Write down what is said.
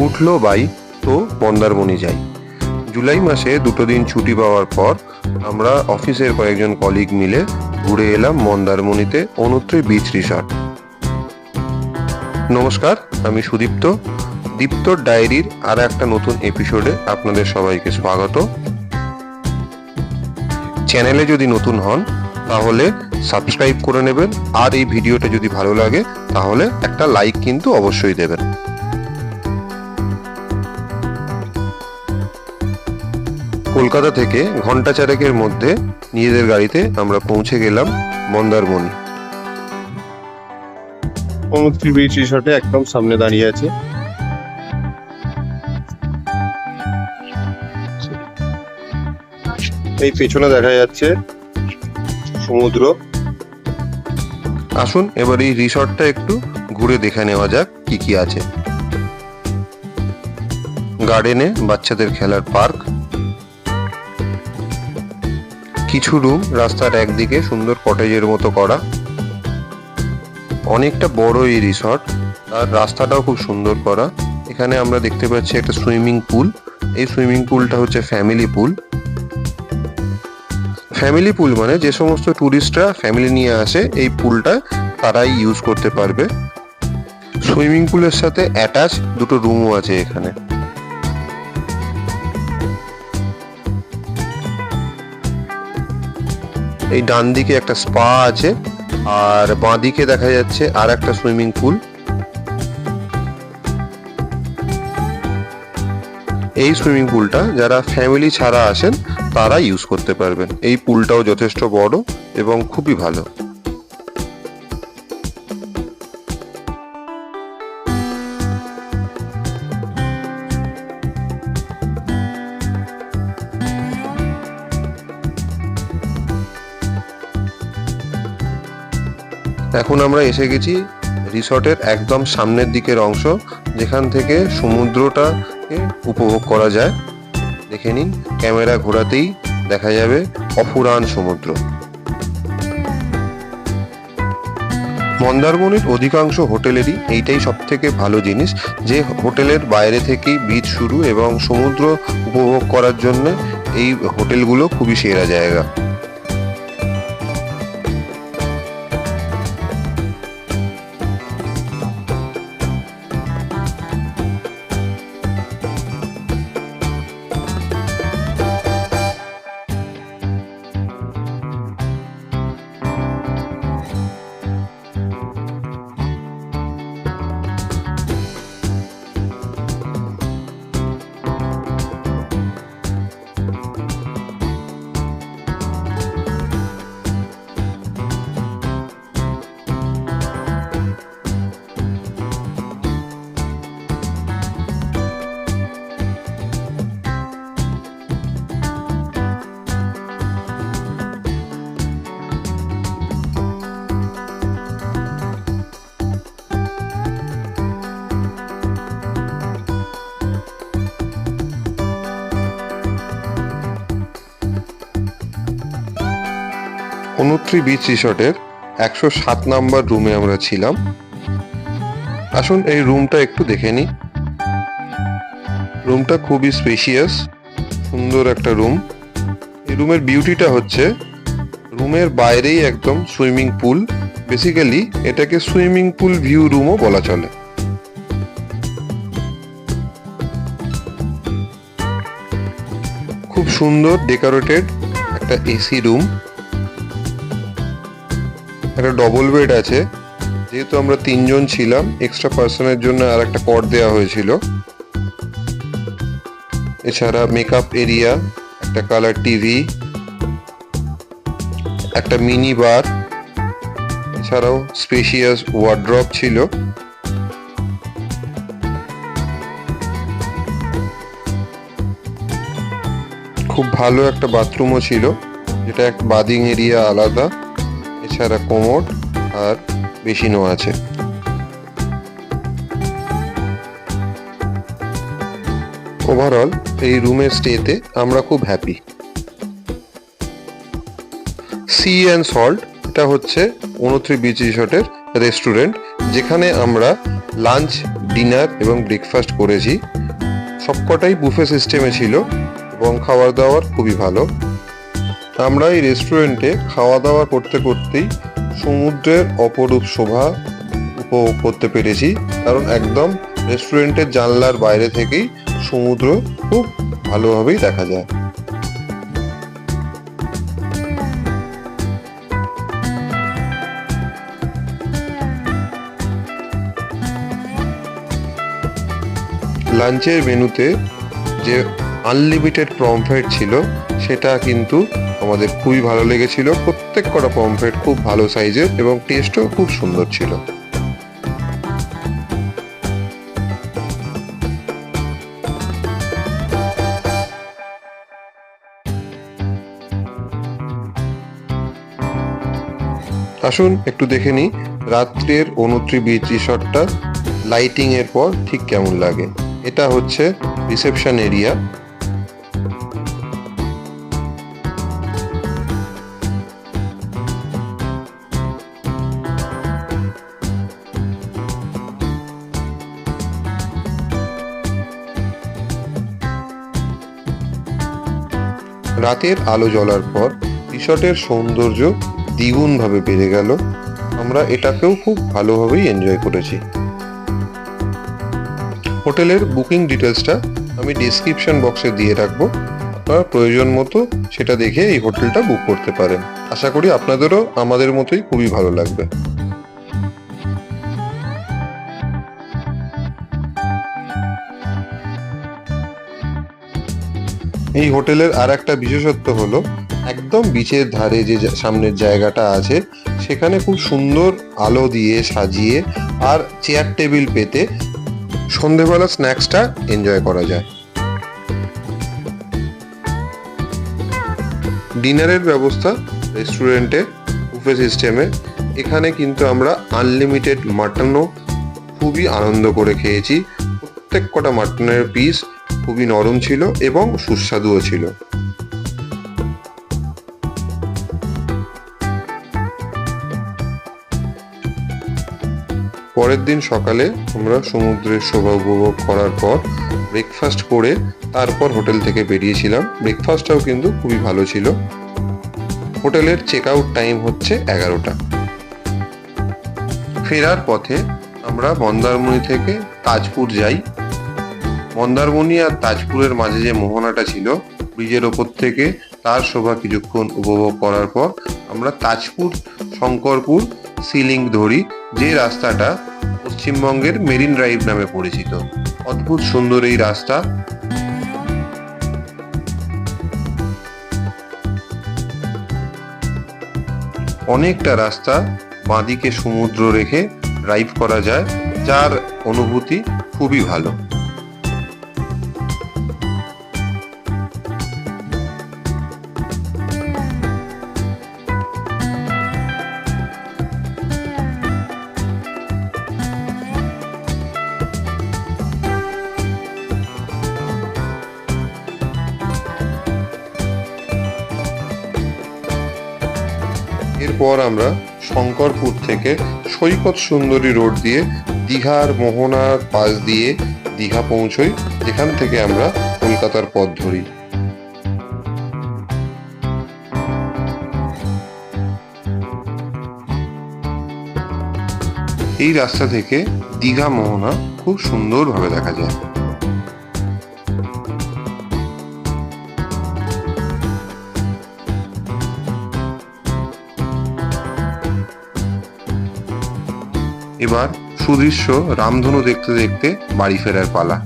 উঠলো বাই, তো মন্দারমণি যাই। জুলাই মাসে 2 দিন ছুটি পাওয়ার পর আমরা অফিসের কয়েকজন কলিগ মিলে ঘুরে এলাম মন্দারমণিতে অনুত্রী বিচ রিসর্ট। নমস্কার, আমি সুদীপ্ত। দীপ্তর ডায়েরির আর একটা নতুন এপিসোডে আপনাদের সবাইকে স্বাগত। চ্যানেলে যদি নতুন হন তাহলে সাবস্ক্রাইব করে নেবেন, আর এই ভিডিওটা যদি ভালো লাগে তাহলে একটা লাইক কিন্তু অবশ্যই দেবেন। কলকাতা থেকে ঘন্টা চারেকের মধ্যে নিজেদের গাড়িতে আমরা পৌঁছে গেলাম মন্দারমণি। অনুত্রী বিচ রিসর্টে একদম সামনে দাঁড়িয়ে আছে। এই পেছনে দেখা যাচ্ছে সমুদ্র। আসুন এবার এই রিসর্টটা একটু ঘুরে দেখে নেওয়া যাক কি কি আছে। গার্ডেনে বাচ্চাদের খেলার পার্ক, কিছু রুম রাস্তার একদিকে সুন্দর কটেজের মতো করা। অনেকটা বড় এই রিসর্ট, আর রাস্তাটাও খুব সুন্দর করা। এখানে আমরা দেখতে পাচ্ছি একটা সুইমিং পুল। এই সুইমিং পুলটা হচ্ছে ফ্যামিলি পুল। ফ্যামিলি পুল মানে যে সমস্ত ট্যুরিস্টরা ফ্যামিলি নিয়ে আসে এই পুলটা তারাই ইউজ করতে পারবে। সুইমিং পুলের সাথে অ্যাটাচ 2টো রুমও আছে এখানে। এই ডান দিকে একটা স্পা আছে, আর বাঁ দিকে দেখা যাচ্ছে আর একটা সুইমিং পুল। এই সুইমিং পুলটা যারা ফ্যামিলি ছাড়া আসেন তারা ইউজ করতে পারবেন। এই পুলটাও যথেষ্ট বড় এবং খুবই ভালো। এখন আমরা এসে গেছি রিসর্টের একদম সামনের দিকের অংশ, যেখান থেকে সমুদ্রটাকে উপভোগ করা যায়। দেখে নিন, ক্যামেরা ঘোরাতেই দেখা যাবে অফুরান সমুদ্র। মন্দারমণির অধিকাংশ হোটেলেরই এইটাই সব থেকে ভালো জিনিস, যে হোটেলের বাইরে থেকেই বিচ শুরু এবং সমুদ্র উপভোগ করার জন্য এই হোটেলগুলো খুবই সেরা জায়গা। অনুত্রী বিচ রিসর্টের 107 নম্বর রুমে আমরা ছিলাম। আসুন এই রুমটা একটু দেখে নিই। রুমটা খুবই স্পেশিয়াস, সুন্দর একটা রুম। এই রুমের বিউটিটা হচ্ছে রুমের বাইরেই একদম সুইমিং পুল। বেসিক্যালি এটাকে সুইমিং পুল ভিউ রুমও বলা চলে। খুব সুন্দর ডেকোরেটেড একটা এসি রুম। একটা ডবল বেড আছে, যেহেতু আমরা 3 জন ছিলাম এক্সট্রা পার্সনের জন্য আর একটা কট দেওয়া হয়েছিল। এছাড়া মেকআপ এরিয়া, একটা কালার টিভি, একটা মিনি বার, এছাড়াও স্পেশিয়াস ওয়ার্ড্রপ ছিল। খুব ভালো একটা বাথরুমও ছিল, যেটা একটা বাদিং এরিয়া আলাদা। এছাড়া কোমোড আর বেসিনও আছে। ওভারঅল এই রুমের স্টেতে আমরা খুব হ্যাপি। সি অ্যান্ড সল্ট, এটা হচ্ছে অনুত্রী বিচ রিসর্টের রেস্টুরেন্ট, যেখানে আমরা লাঞ্চ, ডিনার এবং ব্রেকফাস্ট করেছি। সবকটাই বুফে সিস্টেমে ছিল এবং খাবার দাবার খুবই ভালো। আমরা এই রেস্টুরেন্টে খাওয়া দাওয়া করতে করতেই সমুদ্রের অপরূপ শোভা উপভোগ করতে পেরেছি, কারণ একদম রেস্টুরেন্টের জানলার বাইরে থেকেই সমুদ্র খুব ভালোভাবেই দেখা যায়। লাঞ্চের মেনুতে যে আনলিমিটেড পমফ্রেট ছিল সেটা কিন্তু আমাদের খুবই ভালো লেগেছিল। প্রত্যেক কটা পমফ্রেট খুব ভালো সাইজের এবং টেস্টও খুব সুন্দর ছিল। আসুন একটু দেখে নিই রাত্রের অনুত্রি বিচ রিসর্টটা লাইটিং এর পর ঠিক কেমন লাগে। এটা হচ্ছে রিসেপশন এরিয়া। রাতের আলো জ্বলার পর রিসর্টের সৌন্দর্য দ্বিগুণ ভাবে বেড়ে গেল। আমরা এটাকেও খুব ভালোভাবেই এনজয় করেছি। হোটেলের বুকিং ডিটেলসটা আমি ডেসক্রিপশন বক্সে দিয়ে রাখবো, আপনারা প্রয়োজন মতো সেটা দেখে এই হোটেলটা বুক করতে পারেন। আশা করি আপনাদেরও আমাদের মতোই খুবই ভালো লাগবে। এই হোটেলের আর একটা বিশেষত্ব হলো একদম বিচের ধারে যে সামনের জায়গাটা আছে সেখানে খুব সুন্দর আলো দিয়ে সাজিয়ে আর চেয়ার টেবিল পেতে সন্ধেবেলা স্ন্যাক্সটা এনজয় করা যায়। ডিনারের ব্যবস্থা রেস্টুরেন্টে বুফে সিস্টেমে। এখানে কিন্তু আমরা আনলিমিটেড মাটনও খুবই আনন্দ করে খেয়েছি। প্রত্যেক কটা মাটনের পিস খুবই নরম ছিল এবং সুস্বাদুও ছিল। পরের দিন সকালে আমরা সমুদ্রের শোভা উপভোগ করার পর ব্রেকফাস্ট করে তারপর হোটেল থেকে বেরিয়েছিলাম। ব্রেকফাস্টটাও কিন্তু খুবই ভালো ছিল। হোটেলের চেক আউট টাইম হচ্ছে 11টা। ফেরার পথে আমরা মন্দারমণি থেকে তাজপুর যাই। মন্দারমণি আর তাজপুরের মাঝে যে মোহনাটা ছিল ব্রিজের ওপর থেকে তার শোভা কিছুক্ষণ উপভোগ করার পর আমরা তাজপুর শঙ্করপুর সিলিং ধরি, যে রাস্তাটা পশ্চিমবঙ্গের মেরিন ড্রাইভ নামে পরিচিত। অদ্ভুত সুন্দর এই রাস্তা। অনেকটা রাস্তা বাঁদিকে সমুদ্র রেখে ড্রাইভ করা যায়, যার অনুভূতি খুবই ভালো। এরপর আমরা শঙ্করপুর থেকে সৈকত সুন্দরী রোড দিয়ে দীঘার মোহনার পাশ দিয়ে দীঘা পৌঁছই, যেখান থেকে আমরা কলকাতার পথ ধরি। এই রাস্তা থেকে দীঘা মোহনা খুব সুন্দরভাবে দেখা যায়। এবার সুদৃশ্য রামধনু দেখতে দেখতে বাড়ি ফেরার পালা।